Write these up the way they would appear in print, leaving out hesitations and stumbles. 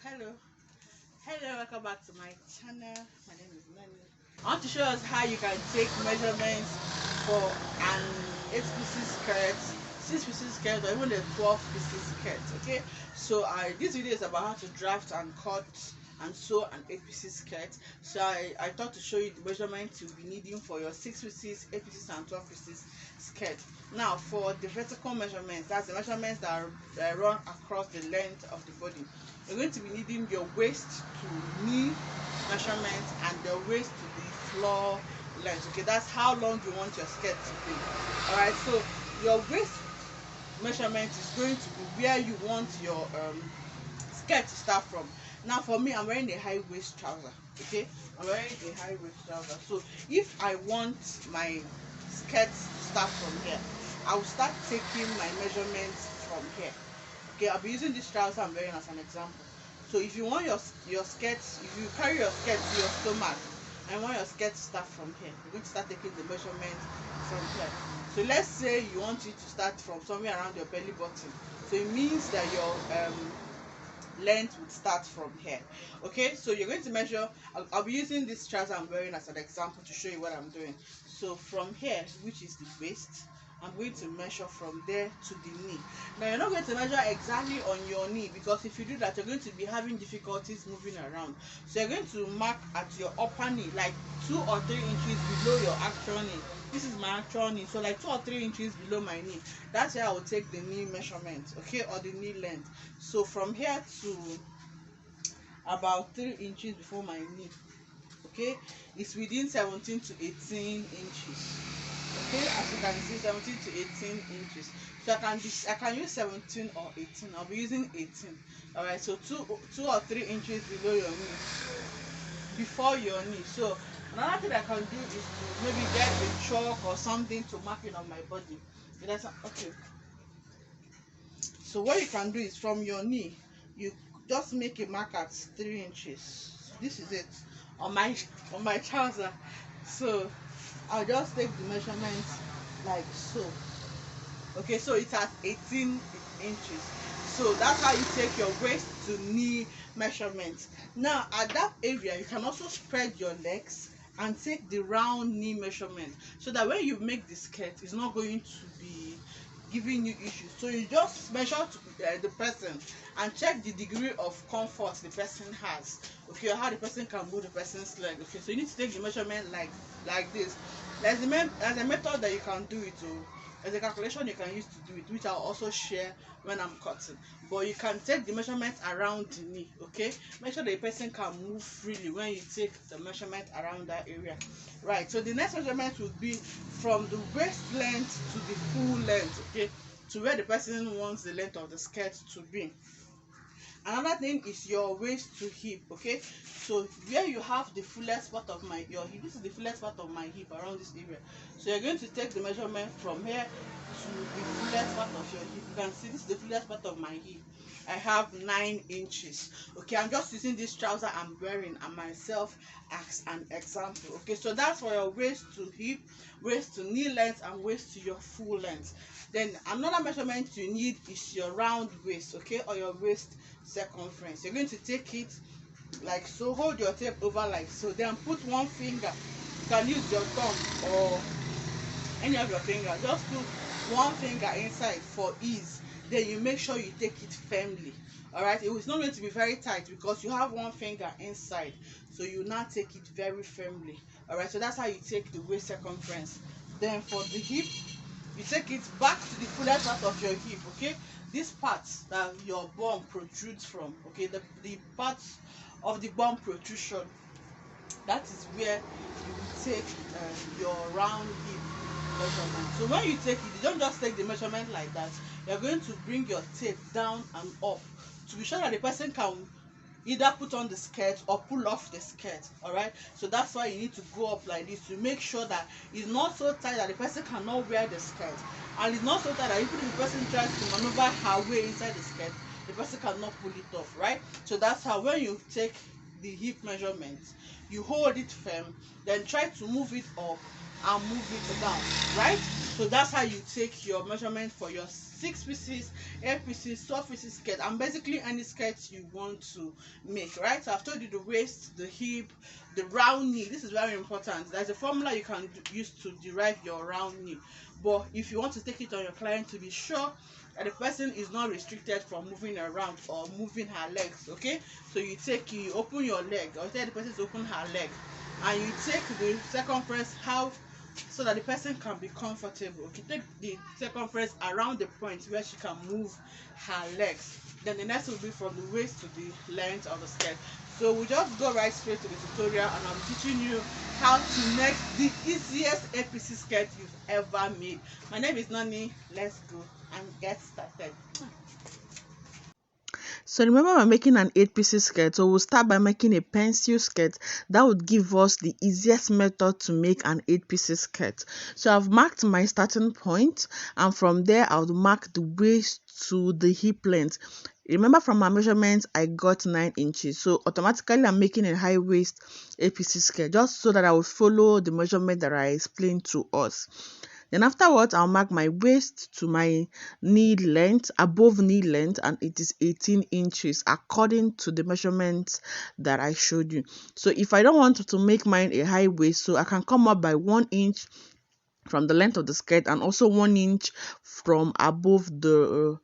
Hello, welcome back to my channel. My name is Nani. I want to show us how you can take measurements for an 8-piece skirt, 6-piece skirt, or even a 12-piece skirt. Okay, so this video is about how to draft and cut and sew an 8-piece skirt. So I thought to show you the measurements you'll be needing for your 6 pieces, 8 pieces, and 12 pieces skirt. Now for the vertical measurements, that's the measurements that run across the length of the body. You're going to be needing your waist to knee measurement and the waist to the floor length. Okay, that's how long you want your skirt to be. All right, so your waist measurement is going to be where you want your skirt to start from. Now for me, I'm wearing a high waist trouser. Okay, I'm wearing a high waist trouser. So if I want my skirt to start from here, I will start taking my measurements from here. Okay, I'll be using this trouser I'm wearing as an example. So if you want your skirt, if you carry your skirt to your stomach and want your skirt to start from here, you're going to start taking the measurement from here. So let's say you want it to start from somewhere around your belly button. So it means that your length would start from here. Okay, so you're going to measure. I'll be using this trouser I'm wearing as an example to show you what I'm doing. So from here, which is the waist, I'm going to measure from there to the knee. Now you're not going to measure exactly on your knee, because if you do that, you're going to be having difficulties moving around. So you're going to mark at your upper knee, like 2 or 3 inches below your actual knee. This is my actual knee, so like 2 or 3 inches below my knee. That's where I will take the knee measurement, okay, or the knee length. So from here to about 3 inches before my knee, okay, it's within 17 to 18 inches. Okay, as you can see, 17 to 18 inches. So I can use 17 or 18. I'll be using 18. All right, so 2 or 3 inches below your knee, before your knee. So another thing I can do is to maybe get a chalk or something to mark it on my body. Okay. So what you can do is from your knee, you just make a mark at 3 inches. This is it on my trouser. So I'll just take the measurement like so. Okay, so it's at 18 inches. So that's how you take your waist to knee measurement. Now at that area, you can also spread your legs and take the round knee measurement, so that when you make the skirt, it's not going to be giving you issues. So you just measure to the person and check the degree of comfort the person has, okay, or how the person can move the person's leg. Okay, so you need to take the measurement like this. There's a method that you can do it. There's a calculation you can use to do it, which I'll also share when I'm cutting. But you can take the measurement around the knee. Okay, make sure the person can move freely when you take the measurement around that area. Right, so the next measurement would be from the waist length to the full length, okay, to where the person wants the length of the skirt to be. Another thing is your waist to hip. Okay, so where you have the fullest part of your hip, this is the fullest part of my hip, around this area. So you're going to take the measurement from here to the fullest part of your hip. You can see this is the fullest part of my hip. I have 9 inches. Okay, I'm just using this trouser I'm wearing and myself as an example. Okay, so that's for your waist to hip, waist to knee length, and waist to your full length. Then another measurement you need is your round waist, okay, or your waist circumference. You're going to take it like so, hold your tape over like so, then put one finger. You can use your thumb or any of your fingers. Just put one finger inside for ease. Then you make sure you take it firmly. All right, it's not going to be very tight because you have one finger inside, so you now take it very firmly. All right, so that's how you take the waist circumference. Then for the hip, you take it back to the fullest part of your hip. Okay, this part that your bum protrudes from, okay, the part of the bum protrusion, that is where you will take your round hip measurement. So when you take it, you don't just take the measurement like that. You're going to bring your tape down and up to be sure that the person can either put on the skirt or pull off the skirt. All right, so that's why you need to go up like this to make sure that it's not so tight that the person cannot wear the skirt, and it's not so tight that even if the person tries to maneuver her way inside the skirt, the person cannot pull it off. Right, so that's how when you take the hip measurement, you hold it firm, then try to move it up and move it down, right? So that's how you take your measurement for your 6 pieces, 8 pieces, 12 pieces skirt, and basically any skirt you want to make, right? So I've told you the waist, the hip, the round knee. This is very important. There's a formula you can use to derive your round knee, but if you want to take it on your client to be sure that the person is not restricted from moving around or moving her legs, okay? So you open your leg, or tell the person to open her leg, and you take the circumference how, so that the person can be comfortable. Okay, take the circumference around the point where she can move her legs. Then the next will be from the waist to the length of the skirt. So we just go right straight to the tutorial, and I'm teaching you how to make the easiest APC skirt you've ever made. My name is Nani. Let's go and get started. So remember, we're making an 8 pieces skirt, so we'll start by making a pencil skirt. That would give us the easiest method to make an 8 pieces skirt. So I've marked my starting point, and from there I'll mark the waist to the hip length. Remember, from my measurements I got 9 inches, so automatically I'm making a high waist 8 pieces skirt, just so that I will follow the measurement that I explained to us. Then afterwards, I'll mark my waist to my knee length, above knee length, and it is 18 inches according to the measurements that I showed you. So if I don't want to make mine a high waist, so I can come up by 1 inch from the length of the skirt, and also 1 inch from above the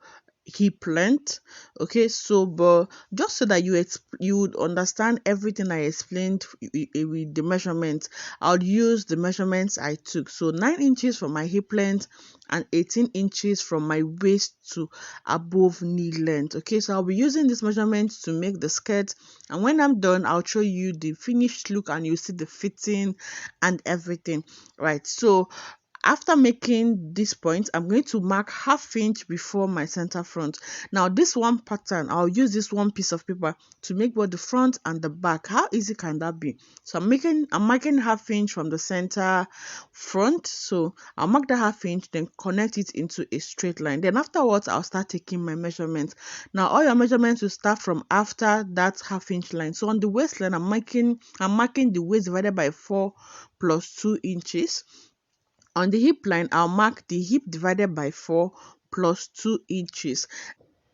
hip length. Okay, so but just so that you would understand everything I explained with the measurements, I'll use the measurements I took. So 9 inches from my hip length and 18 inches from my waist to above knee length. Okay, so I'll be using this measurement to make the skirt, and when I'm done I'll show you the finished look, and you'll see the fitting and everything, right? So after making this point, I'm going to mark ½ inch before my center front. Now this one pattern, I'll use this one piece of paper to make both the front and the back. How easy can that be? So I'm marking ½ inch from the center front. So I'll mark the ½ inch, then connect it into a straight line. Then afterwards, I'll start taking my measurements. Now all your measurements will start from after that ½ inch line. So on the waistline, I'm marking the waist divided by 4 plus 2 inches. On the hip line, I'll mark the hip divided by 4 plus 2 inches.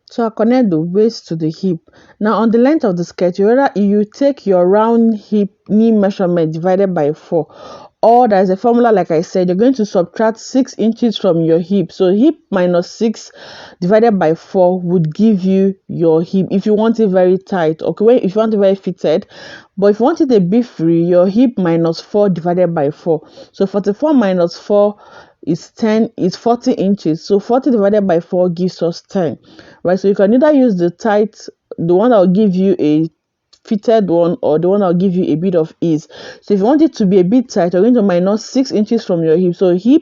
So I'll connect the waist to the hip. Now on the length of the skirt, you take your round hip knee measurement divided by 4. Or there's a formula, like I said, you're going to subtract 6 inches from your hip. So hip minus 6 divided by 4 would give you your hip if you want it very tight. Okay, if you want it very fitted. But if you want it a bit free, your hip minus 4 divided by 4. So 44 minus 4 is 40 inches. So 40 divided by 4 gives us 10. Right? So you can either use the one that will give you a fitted one, or the one that will give you a bit of ease. So if you want it to be a bit tight, you're going to minus 6 inches from your hip. So hip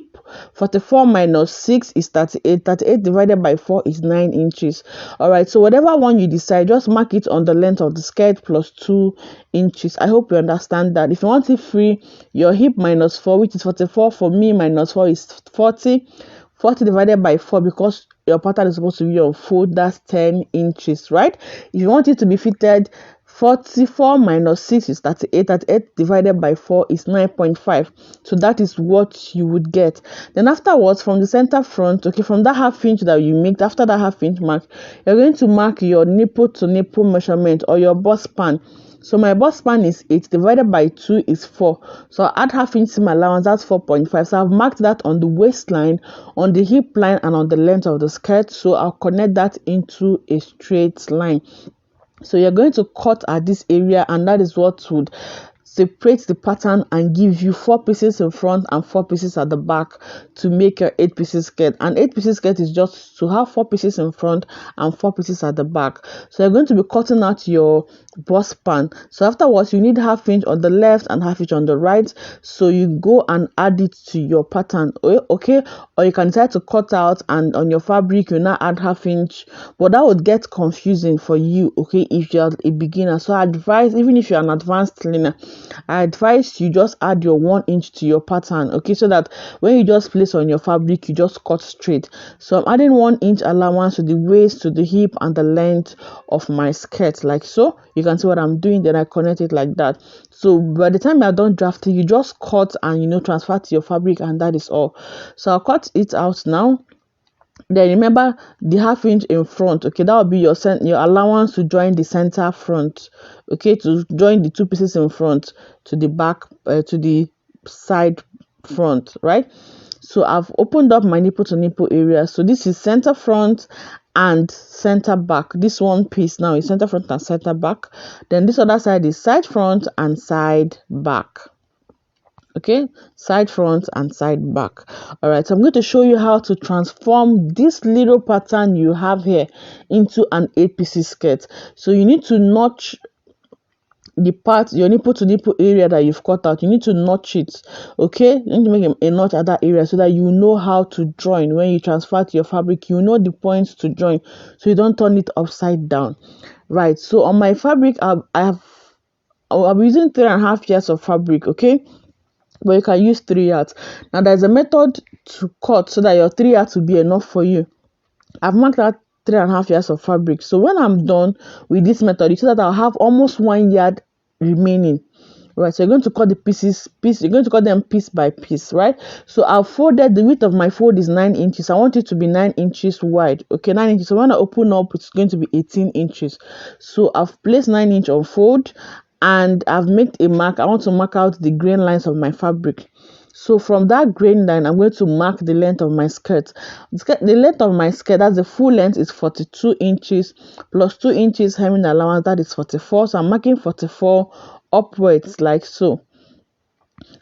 44 minus 6 is 38. 38 divided by 4 is 9 inches. Alright, so whatever one you decide, just mark it on the length of the skirt plus 2 inches. I hope you understand that. If you want it free, your hip minus 4, which is 44, for me minus 4 is 40. 40 divided by 4, because your pattern is supposed to be on fold, that's 10 inches, right? If you want it to be fitted, 44 minus 6 is 38. 38 divided by 4 is 9.5. So that is what you would get. Then afterwards, from the center front, okay, from that ½ inch that you make, after that ½ inch mark, you're going to mark your nipple to nipple measurement, or your bust span. So my bust span is 8, divided by 2 is 4. So I'll add ½ inch to my allowance, that's 4.5. So I've marked that on the waistline, on the hip line, and on the length of the skirt. So I'll connect that into a straight line. So you're going to cut at this area, and that is what would separate the pattern and give you 4 pieces in front and 4 pieces at the back to make your 8 pieces skirt. And 8 pieces skirt is just to have 4 pieces in front and 4 pieces at the back. So you're going to be cutting out your bust span. So afterwards, you need ½ inch on the left and ½ inch on the right. So you go and add it to your pattern, okay? Or you can decide to cut out, and on your fabric you now add ½ inch, but that would get confusing for you, okay, if you're a beginner. So I advise, even if you're an advanced learner, I advise you just add your 1 inch to your pattern, okay, so that when you just place on your fabric, you just cut straight. So I'm adding 1 inch allowance to the waist, to the hip, and the length of my skirt, like so. You can see what I'm doing. Then I connect it like that. So by the time you're done drafting, you just cut and transfer to your fabric, and that is all. So I'll cut it out now. Then remember the 1/2 inch in front, okay, that will be your allowance to join the center front, okay, to join the 2 pieces in front to the back, to the side front, right? So I've opened up my nipple to nipple area. So this is center front and center back. This one piece now is center front and center back. Then this other side is side front and side back. Okay, side front and side back. All right, so I'm going to show you how to transform this little pattern you have here into an 8-piece skirt. So you need to notch the part, your nipple to nipple area that you've cut out. You need to notch it, okay? You need to make a notch at that area so that you know how to join. When you transfer to your fabric, you know the points to join, so you don't turn it upside down. Right, so on my fabric, I'm using 3.5 yards of fabric, okay, but you can use 3 yards. Now there's a method to cut so that your 3 yards will be enough for you. I've marked out 3.5 yards of fabric. So when I'm done with this method, you see that I'll have almost 1 yard remaining. Right, so you're going to cut the pieces, you're going to cut them piece by piece, right? So I've folded, the width of my fold is 9 inches. I want it to be 9 inches wide, okay, 9 inches. So when I open up, it's going to be 18 inches. So I've placed 9 inch on fold, and I've made a mark. I want to mark out the grain lines of my fabric. So from that grain line, I'm going to mark the length of my skirt. The length of my skirt, that's the full length, is 42 inches plus 2 inches hemming allowance, that is 44. So I'm marking 44 upwards, like so.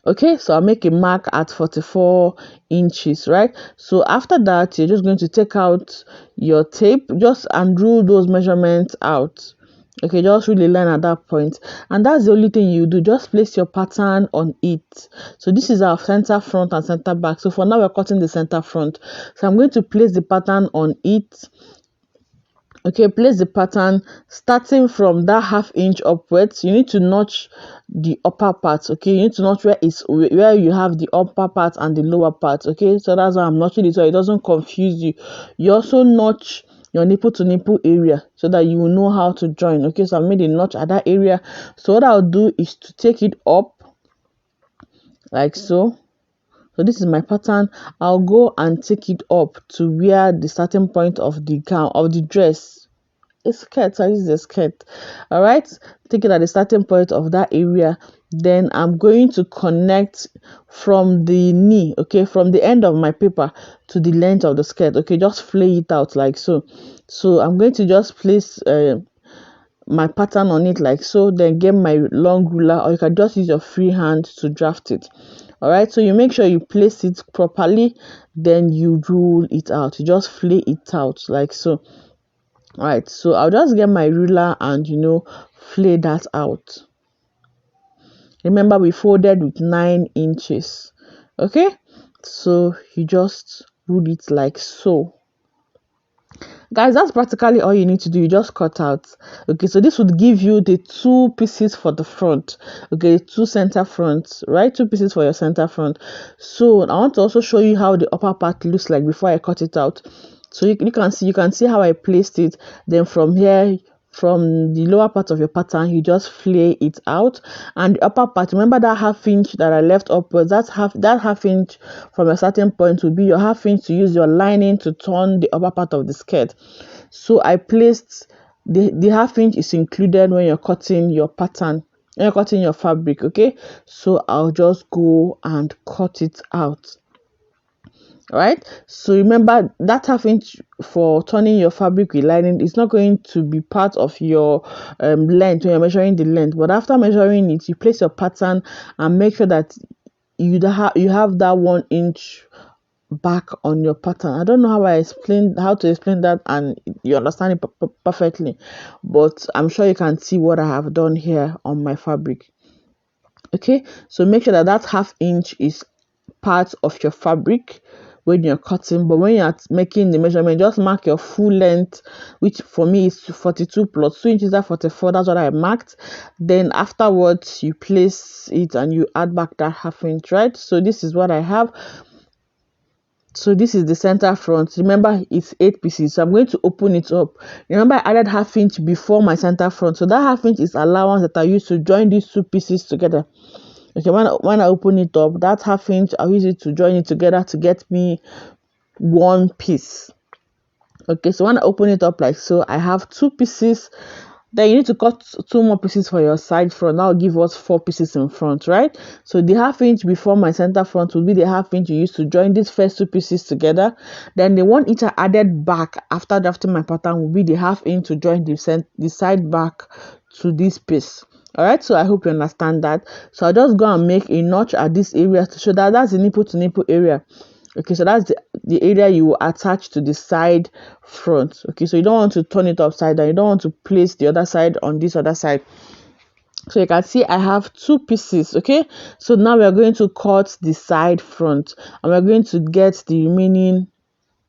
Okay, so I'll make a mark at 44 inches, right? So after that, you're just going to take out your tape, just undo those measurements out. Okay, just really line at that point, and that's the only thing you do. Just place your pattern on it. So this is our center front and center back. So for now, we're cutting the center front. So I'm going to place the pattern on it. Okay, place the pattern starting from that 1/2 inch upwards. You need to notch the upper part. Okay, you need to notch where you have the upper part and the lower part. Okay, so that's why I'm notching it so it doesn't confuse you. You also notch your nipple to nipple area so that you will know how to join. Okay, so I've made a notch at that area. So what I'll do is to take it up like so. So this is my pattern. I'll go and take it up to where the starting point of the gown, of the dress, a skirt. So this is a skirt. All right, take it at the starting point of that area. Then I'm going to connect from the knee, okay, from the end of my paper to the length of the skirt. Okay, just flay it out like so. So I'm going to just place my pattern on it like so, then get my long ruler, or you can just use your free hand to draft it. All right, so you make sure you place it properly, then you rule it out. You just flay it out like so. All right, so I'll just get my ruler and flay that out. Remember, we folded with 9 inches. Okay, so you just rule it like so. Guys, that's practically all you need to do. You just cut out. Okay, so this would give you the 2 pieces for the front. Okay, 2 center fronts, right? 2 pieces for your center front. So I want to also show you how the upper part looks like before I cut it out. So you can see how I placed it. Then from here, from the lower part of your pattern, you just flay it out, and the upper part, remember that 1/2 inch that I left upwards, that half inch from a certain point will be your 1/2 inch to use your lining to turn the upper part of the skirt. So I placed the 1/2 inch is included when you're cutting your pattern, when you're cutting your fabric. Okay, so I'll just go and cut it out. Right, so remember that 1/2 inch for turning your fabric with lining is not going to be part of your length when you're measuring the length, but after measuring it, you place your pattern and make sure that you have that 1 inch back on your pattern. I don't know how to explain that and you understand it perfectly, but I'm sure you can see what I have done here on my fabric. Okay, so make sure that 1/2 inch is part of your fabric, when you're cutting. But when you're making the measurement, just mark your full length, which for me is 42 plus 2 inches, at 44. That's what I marked. Then afterwards you place it and you add back that half inch, right? So this is what I have. So this is the center front. Remember, it's 8 pieces, so I'm going to open it up. Remember, I added half inch before my center front, so that half inch is allowance that I use to join these 2 pieces together. Okay, when I open it up, that half inch, I'll use it to join it together to get me 1 piece. Okay, so when I open it up like so, I have 2 pieces. Then you need to cut 2 more pieces for your side front. That will give us 4 pieces in front, right? So the half inch before my center front will be the half inch you use to join these first 2 pieces together. Then the 1 inch I added back after drafting my pattern will be the half inch to join the side back to this piece. All right, so I hope you understand that. So I'll just go and make a notch at this area to show that that's the nipple to nipple area. Okay, so that's the area you will attach to the side front. Okay, so you don't want to turn it upside down. You don't want to place the other side on this other side. So you can see I have 2 pieces. Okay, so now we are going to cut the side front and we're going to get the remaining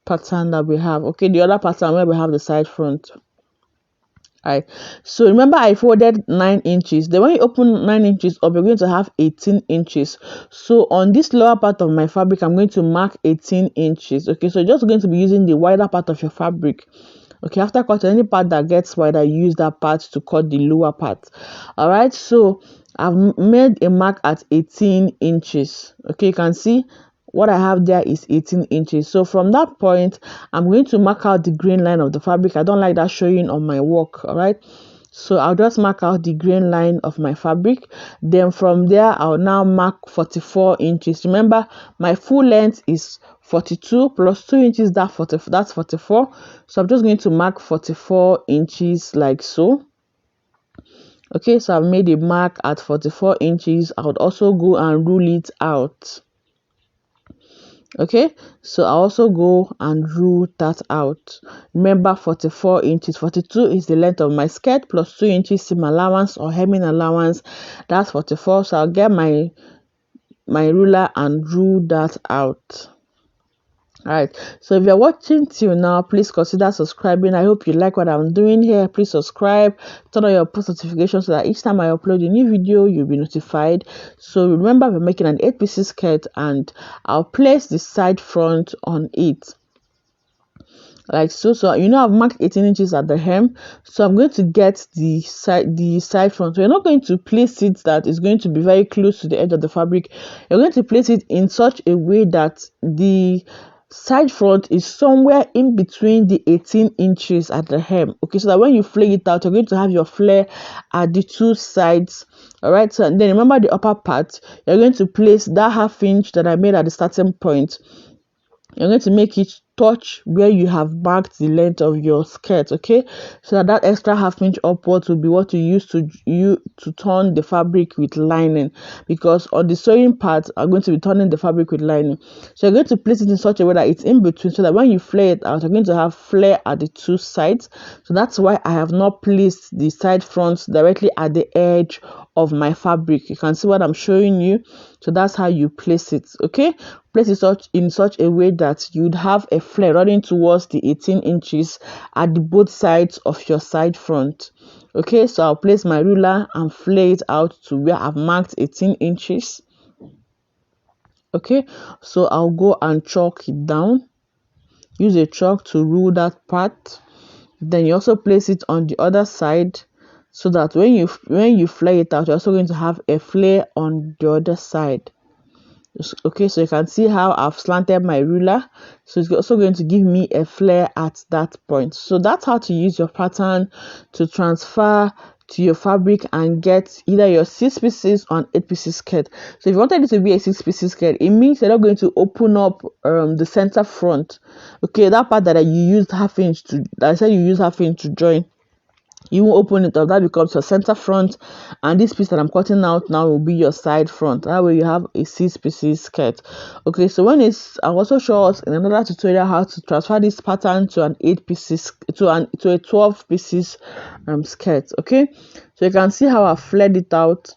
pattern that we have. Okay, the other pattern where we have the side front. Alright, so remember I folded 9 inches. Then when you open 9 inches up, you're going to have 18 inches. So on this lower part of my fabric, I'm going to mark 18 inches. Okay, so you're just going to be using the wider part of your fabric. Okay, after cutting any part that gets wider, use that part to cut the lower part. All right, so I've made a mark at 18 inches. Okay, you can see what I have there is 18 inches. So from that point, I'm going to mark out the grain line of the fabric. I don't like that showing on my work. All right, so I'll just mark out the grain line of my fabric. Then from there, I'll now mark 44 inches. Remember, my full length is 42 plus 2 inches, that's 44. So I'm just going to mark 44 inches like so. Okay, so I've made a mark at 44 inches. I would also go and rule it out. Okay, so I also go and rule that out. Remember, 44 inches, 42 is the length of my skirt plus 2 inches seam allowance or hemming allowance. That's 44. So I'll get my ruler and rule that out. All right, so if you're watching till now, please consider subscribing. I hope you like what I'm doing here. Please subscribe, turn on your post notifications so that each time I upload a new video, you'll be notified. So remember, we're making an 8-piece skirt and I'll place the side front on it like so. So you know I've marked 18 inches at the hem, so I'm going to get the side front. We're not going to place it that is going to be very close to the edge of the fabric. You're going to place it in such a way that the side front is somewhere in between the 18 inches at the hem. Okay, so that when you flare it out, you're going to have your flare at the 2 sides. All right, so then remember the upper part, you're going to place that half inch that I made at the starting point. You're going to make it touch where you have marked the length of your skirt. Okay, so that extra half inch upwards will be what you use to turn the fabric with lining, because on the sewing part I'm going to be turning the fabric with lining. So you're going to place it in such a way that it's in between, so that when you flare it out, you're going to have flare at the 2 sides. So that's why I have not placed the side fronts directly at the edge of my fabric. You can see what I'm showing you. So that's how you place it. Okay, place it in such a way that you'd have a flare running towards the 18 inches at the both sides of your side front. Okay, so I'll place my ruler and flare it out to where I've marked 18 inches. Okay, so I'll go and chalk it down. Use a chalk to rule that part. Then you also place it on the other side, so that when you flare it out, you're also going to have a flare on the other side. Okay, so you can see how I've slanted my ruler, so it's also going to give me a flare at that point. So that's how to use your pattern to transfer to your fabric and get either your 6 pieces or an 8-piece skirt. So if you wanted it to be a 6-piece skirt, it means you're not going to open up the center front. Okay, that part that you used half inch to, that I said you use half inch to join, you won't open it up. That becomes your center front, and this piece that I'm cutting out now will be your side front. That way you have a 6-piece skirt. Okay, so I'll also show us in another tutorial how to transfer this pattern to an 8-piece to a 12-piece skirt. Okay, so you can see how I flared it out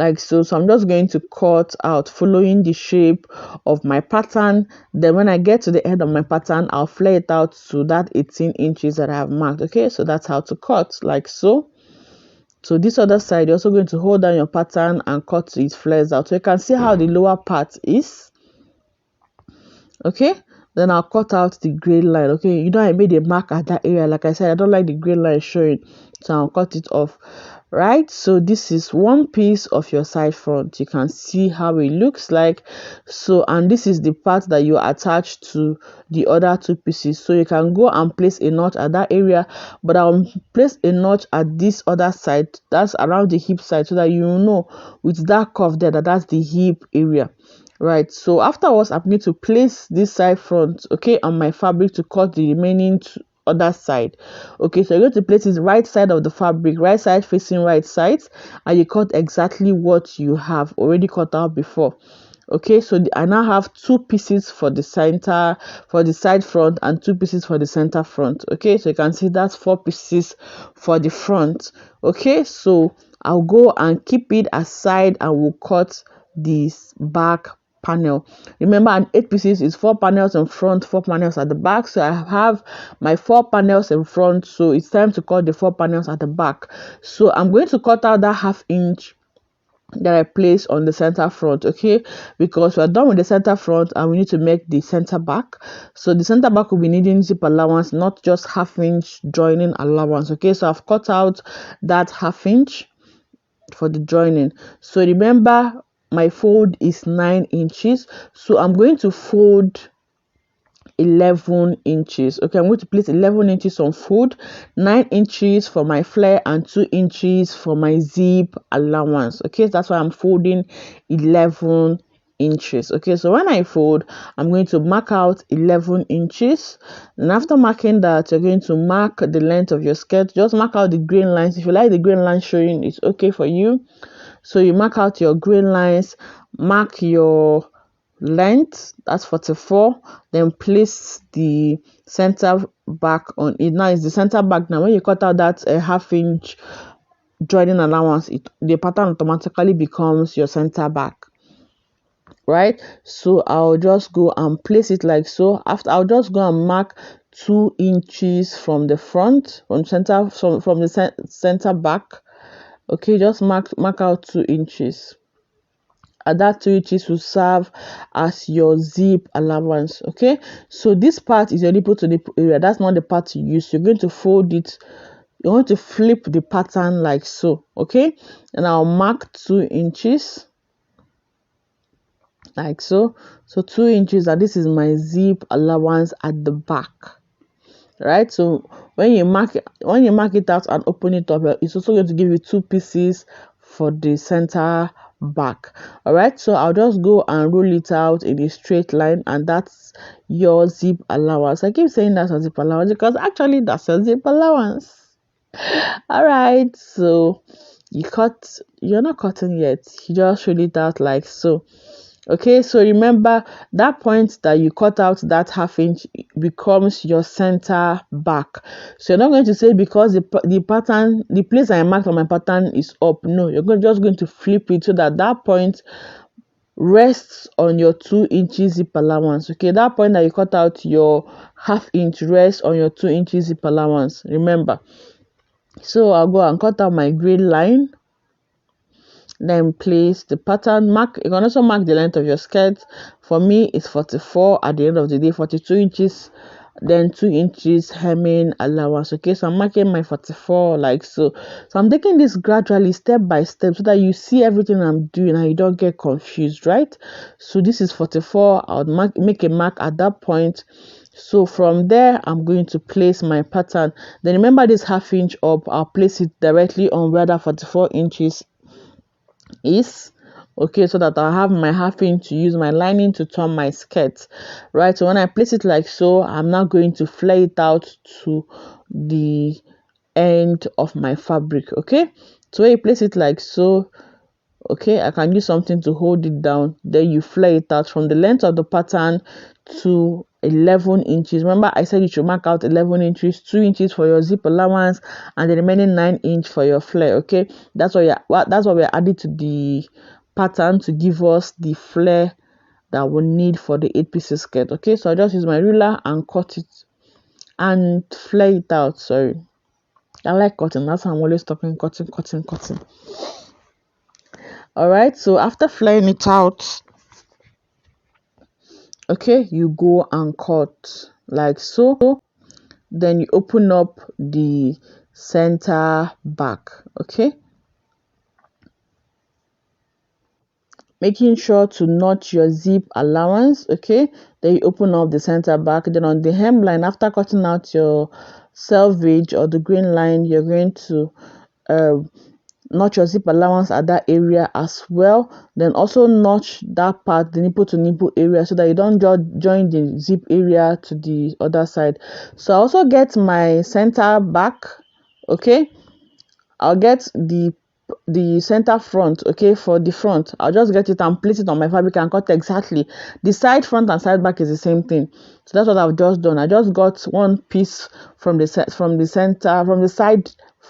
like so. So I'm just going to cut out following the shape of my pattern. Then when I get to the end of my pattern, I'll flare it out to that 18 inches that I have marked. Okay, so that's how to cut, like so. So this other side, you're also going to hold down your pattern and cut it flares out, so you can see how the lower part is. Okay, then I'll cut out the gray line. Okay, you know I made a mark at that area. Like I said, I don't like the gray line showing, so I'll cut it off. Right, so this is one piece of your side front. You can see how it looks like. So, and this is the part that you attach to the other two pieces. So you can go and place a notch at that area, but I'll place a notch at this other side, that's around the hip side, so that you know with that curve there that that's the hip area. Right, so afterwards I'm going to place this side front, okay, on my fabric to cut the remaining other side. Okay, so you're going to place it right side of the fabric, right side facing right side, and you cut exactly what you have already cut out before. Okay, so I now have two pieces for the center, for the side front, and two pieces for the center front. Okay, so you can see that's 4 pieces for the front. Okay, so I'll go and keep it aside and we'll cut this back panel. Remember, an 8 pieces is 4 panels in front, 4 panels at the back. So I have my 4 panels in front, so it's time to cut the 4 panels at the back. So I'm going to cut out that 1/2 inch that I place on the center front, okay, because we're done with the center front and we need to make the center back. So the center back will be needing zip allowance, not just 1/2 inch joining allowance. Okay, so I've cut out that 1/2 inch for the joining. So remember, my fold is 9 inches, so I'm going to fold 11 inches. Okay, I'm going to place 11 inches on fold, 9 inches for my flare and 2 inches for my zip allowance. Okay, that's why I'm folding 11 inches. Okay, so when I fold, I'm going to mark out 11 inches, and after marking that, you're going to mark the length of your skirt. Just mark out the green lines. If you like the green line showing, it's okay for you. So you mark out your green lines, mark your length, that's 44, then place the center back on it. Now it's the center back. Now when you cut out that 1/2 inch joining allowance, the pattern automatically becomes your center back. Right, so I'll just go and place it like so. After, I'll just go and mark 2 inches from the front, from the center back. Okay, just mark out 2 inches, and that 2 inches will serve as your zip allowance. Okay, so this part is your nipple to nipple area. That's not the part to use. You're going to fold it, you're going to flip the pattern like so. Okay, and I'll mark 2 inches like so. So 2 inches, and this is my zip allowance at the back. Right, so when you mark it out and open it up, it's also going to give you 2 pieces for the center back. All right, so I'll just go and roll it out in a straight line, and that's your zip allowance. I keep saying that's a zip allowance because actually that's a zip allowance. All right, so you're not cutting yet, you just roll it out like so. Okay, so remember that point that you cut out, that 1/2 inch becomes your center back. So you're not going to say because the pattern, the place I marked on my pattern is up. No, you're just going to flip it so that that point rests on your 2 inches zip allowance. Okay, that point that you cut out your 1/2 inch rests on your 2 inches zip allowance. Remember. So I'll go and cut out my green line. Then place the pattern. Mark, you can also mark the length of your skirt. For me, it's 44. At the end of the day, 42 inches, then 2 inches hemming allowance. Okay, so I'm marking my 44 like so. So I'm taking this gradually, step by step, so that you see everything I'm doing and you don't get confused, right? So this is 44. I'll make a mark at that point. So from there, I'm going to place my pattern. Then remember this 1/2 inch up, I'll place it directly on where that 44 inches is. Okay, so that I'll have my 1/2 inch to use my lining to turn my skirt. Right, so when I place it like so, I'm now going to flare it out to the end of my fabric. Okay, so when you place it like so, okay, I can use something to hold it down, then you flare it out from the length of the pattern to 11 inches. Remember, I said you should mark out 11 inches, 2 inches for your zip allowance, and the remaining 9 inch for your flare. Okay, that's what we're adding to the pattern to give us the flare that we need for the 8 pieces skirt. Okay, so I just use my ruler and cut it and flare it out. Sorry, I like cutting. That's how I'm always talking, cutting. All right, so after flaring it out, okay, you go and cut like so. Then you open up the center back. Okay, making sure to notch your zip allowance. Okay, then you open up the center back. Then on the hemline, after cutting out your selvage or the green line, you're going to notch your zip allowance at that area as well. Then also notch that part, the nipple to nipple area, so that you don't join the zip area to the other side. So I also get my center back. Okay, I'll get the center front. Okay, for the front, I'll just get it and place it on my fabric and cut exactly. The side front and side back is the same thing. So that's what I've just done. I just got one piece from the side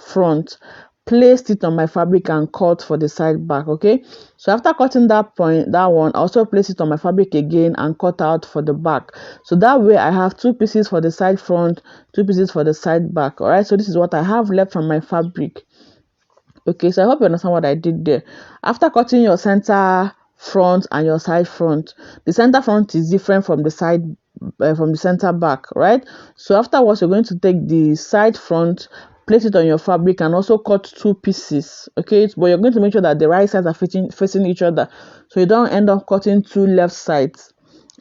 front, placed it on my fabric and cut for the side back. Okay, so after cutting that one, I also place it on my fabric again and cut out for the back. So that way I have 2 pieces for the side front, 2 pieces for the side back. All right, so this is what I have left from my fabric. Okay, so I hope you understand what I did there. After cutting your center front and your side front, the center front is different from the side from the center back, right? So afterwards, you're going to take the side front, place it on your fabric, and also cut 2 pieces. Okay, but you're going to make sure that the right sides are facing each other, so you don't end up cutting 2 left sides,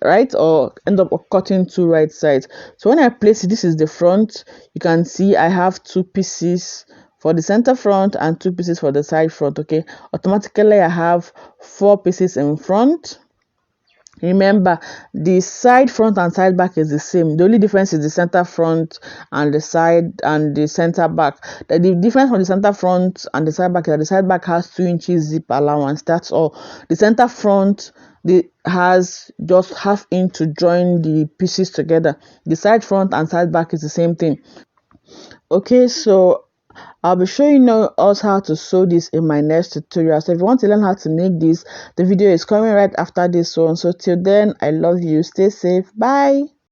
right, or end up cutting 2 right sides. So when I place it, this is the front. You can see I have 2 pieces for the center front and 2 pieces for the side front. Okay, automatically I have 4 pieces in front. Remember, the side front and side back is the same. The only difference is the center front and the side and the center back. The difference from the center front and the side back is that the side back has 2 inches zip allowance. That's all. The center front has just ½ inch to join the pieces together. The side front and side back is the same thing. Okay, so I'll be showing us how to sew this in my next tutorial. So if you want to learn how to make this, the video is coming right after this one. So till then, I love you. Stay safe. Bye.